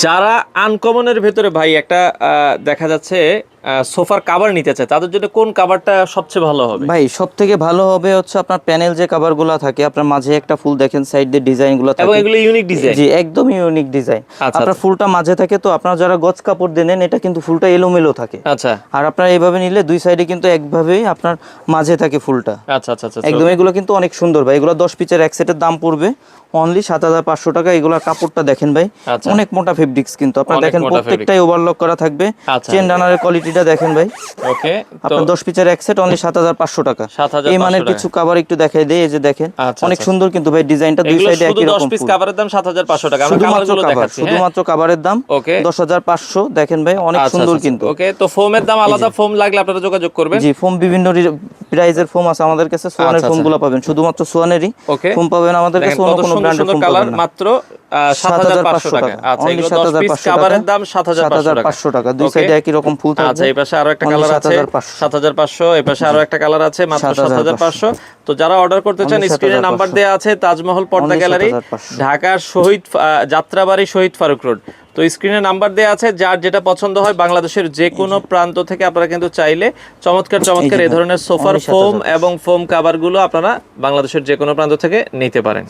যারা আনকমনের ভেতরে ভাই একটা দেখা যাচ্ছে সোফার কভার নিতে চায়, তাদের জন্য কোন কভারটা সবচেয়ে ভালো হবে? ভাই সব থেকে ভালো হবে হচ্ছে আপনার প্যানেল যে কভারগুলো থাকে, আপনার মাঝে একটা ফুল দেখেন, সাইড দিয়ে ডিজাইনগুলো থাকে, এবং এগুলো ইউনিক ডিজাইন। জি একদম ইউনিক ডিজাইন। আচ্ছা আপনার ফুলটা মাঝে থাকে, তো আপনার যারা গজ কাপড় দিয়ে নেন এটা কিন্তু ফুলটা এলোমেলো থাকে। আচ্ছা আর আপনার এইভাবে নিলে দুই সাইডে কিন্তু একভাবেই আপনার মাঝে থাকে ফুলটা। আচ্ছা আচ্ছা আচ্ছা একদম এগুলো কিন্তু অনেক সুন্দর ভাই। এগুলো 10 পিসের এক সেটের দাম পড়বে অনলি 7500 টাকা। এগুলোর কাপড়টা দেখেন ভাই, আচ্ছা। অনেক মোটা ফেব্রিক্স কিন্তু আপনার অনেক দেখেন, মোটা প্রত্যেকটাই ওভারলক করা থাকবে। আচ্ছা। চেন রানারের কোয়ালিটিটা দেখেন ভাই। ওকে, তো আপনার 10 পিসের এক সেট অনলি 7500 টাকা। 7500 এই মানের টাকা। কিছু কভার একটু দেখাই দেই, এই যে দেখেন আচ্ছা, অনেক আচ্ছা। সুন্দর কিন্তু ভাই, ডিজাইনটা দুই এগুলো সাইডে শুধু একই 10 রকম পিস ফুল। কভারের দাম 7500 টাকা। আমরা শুধুমাত্র কালারগুলো কভার, দেখাচ্ছি, হ্যাঁ। শুধুমাত্র কভারের দাম ওকে। 10500 দেখেন ভাই, অনেক আচ্ছা, সুন্দর আচ্ছা, কিন্তু। ওকে, তো ফোমের দাম আলাদা, ফোম লাগলে আপনারা যোগাযোগ করবেন। জি ফোম বিভিন্ন প্রাইজের ফোম আছে আমাদের কাছে। সোয়ানের আচ্ছা, আচ্ছা। ফোমগুলো পাবেন, শুধুমাত্র সোয়ানেরই ওকে। ফোম পাবেন আমাদের দেখেন কাছে, অন্য কত কোনো সুন্দর ব্র্যান্ডের সুন্দর ফোম কালার, পাবেন না। মাত্র 7500 টাকা। আচ্ছা, অনলি এগুলো 10 পিস 7500 টাকা, কভারের দাম 7500 টাকা। 7500 টাকা। দুই ওকে। সাইডে একই রকম ফুল থাকবে। আচ্ছা, এই পাশে আরো একটা অনলি কালার আছে 7500। 7500, এই পাশে আরো একটা কালার আছে মাত্র 7500। তো যারা অর্ডার করতে চান, অনলি স্ক্রিনে নাম্বার 7500। দেওয়া আছে, তাজমহল পর্দা অনলি গ্যালারি, 7500। ঢাকার শহীদ যাত্রাবাড়ি, শহীদ ফারুক রোড। তো স্ক্রিনে নাম্বার দেওয়া আছে, যার যেটা পছন্দ হয় বাংলাদেশের যে কোনো প্রান্ত থেকে আপনারা কিন্তু চাইলে চমৎকার চমৎকার এই ধরনের সোফার অনলি ফোম 7500। এবং ফোম কভারগুলো আপনারা বাংলাদেশের যে কোনো প্রান্ত থেকে নিতে পারেন।